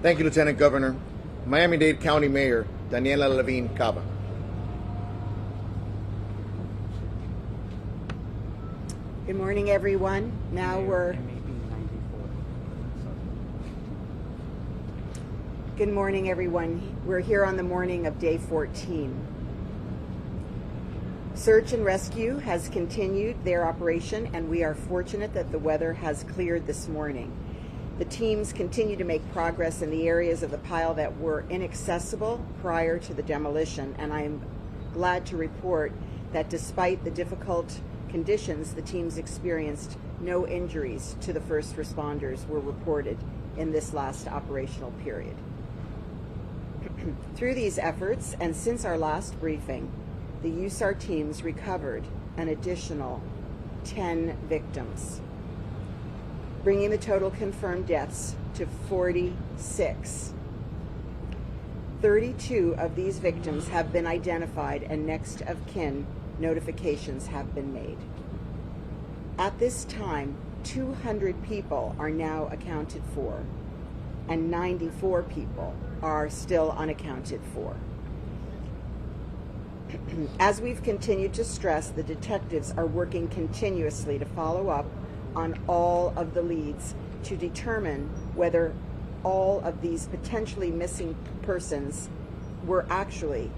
Thank you, Lieutenant Governor. Miami-Dade County Mayor Daniela Levine Cava. Good morning, everyone. Good morning, everyone. We're here on the morning of day 14. Search and rescue has continued their operation, and we are fortunate that the weather has cleared this morning. The teams continue to make progress in the areas of the pile that were inaccessible prior to the demolition, and I'm glad to report that despite the difficult conditions the teams experienced, no injuries to the first responders were reported in this last operational period. Through these efforts, and since our last briefing, the USAR teams recovered an additional 10 victims, bringing the total confirmed deaths to 46. 32 of these victims have been identified, and next of kin notifications have been made. At this time, 200 people are now accounted for, and 94 people are still unaccounted for. As we've continued to stress, the detectives are working continuously to follow up on all of the leads to determine whether all of these potentially missing persons were actually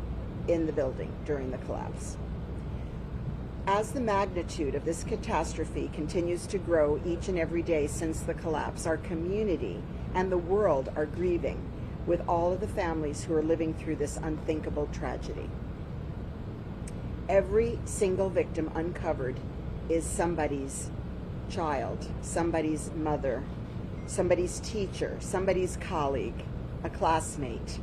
in the building during the collapse. As the magnitude of this catastrophe continues to grow each and every day since the collapse, our community and the world are grieving with all of the families who are living through this unthinkable tragedy. Every single victim uncovered is somebody's child, somebody's mother, somebody's teacher, somebody's colleague, a classmate.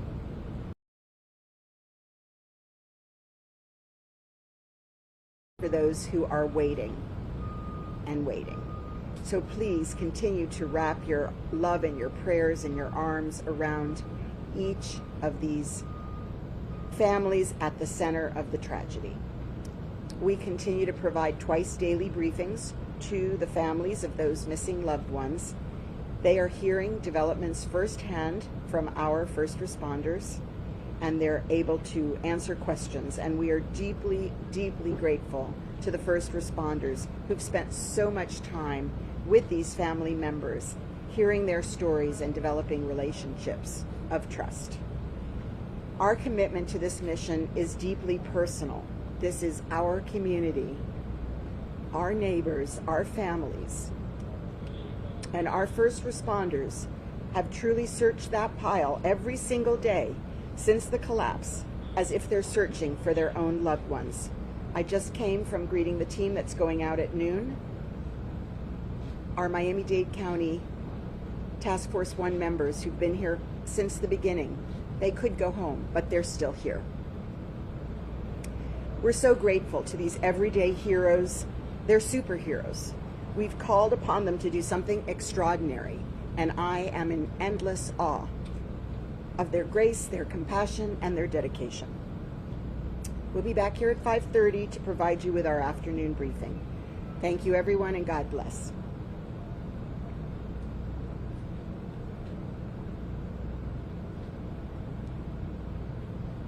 For those who are waiting and waiting. So please continue to wrap your love and your prayers and your arms around each of these families at the center of the tragedy. We continue to provide twice daily briefings to the families of those missing loved ones. They are hearing developments firsthand from our first responders, and they're able to answer questions. And we are deeply, deeply grateful to the first responders who've spent so much time with these family members, hearing their stories and developing relationships of trust. Our commitment to this mission is deeply personal. This is our community, our neighbors, our families, and our first responders have truly searched that pile every single day since the collapse, as if they're searching for their own loved ones. I just came from greeting the team that's going out at noon. Our Miami-Dade County Task Force 1 members who've been here since the beginning, they could go home, but they're still here. We're so grateful to these everyday heroes. They're superheroes. We've called upon them to do something extraordinary, and I am in endless awe of their grace, their compassion, and their dedication. We'll be back here at 5:30 to provide you with our afternoon briefing. Thank you, everyone, and God bless.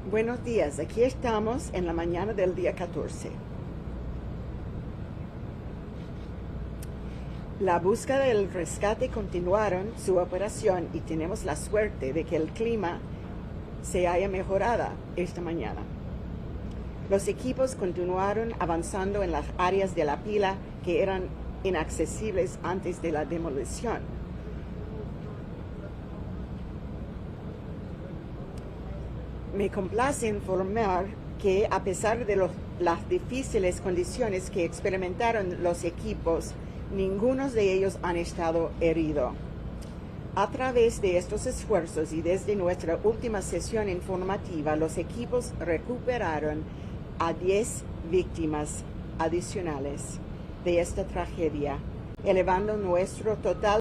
Buenos días, aquí estamos en la mañana del día 14. La búsqueda y el rescate continuaron su operación y tenemos la suerte de que el clima se haya mejorado esta mañana. Los equipos continuaron avanzando en las áreas de la pila que eran inaccesibles antes de la demolición. Me complace informar que a pesar de las difíciles condiciones que experimentaron los equipos, ninguno de ellos han estado herido. A través de estos esfuerzos y desde nuestra última sesión informativa, los equipos recuperaron a 10 víctimas adicionales de esta tragedia, elevando nuestro total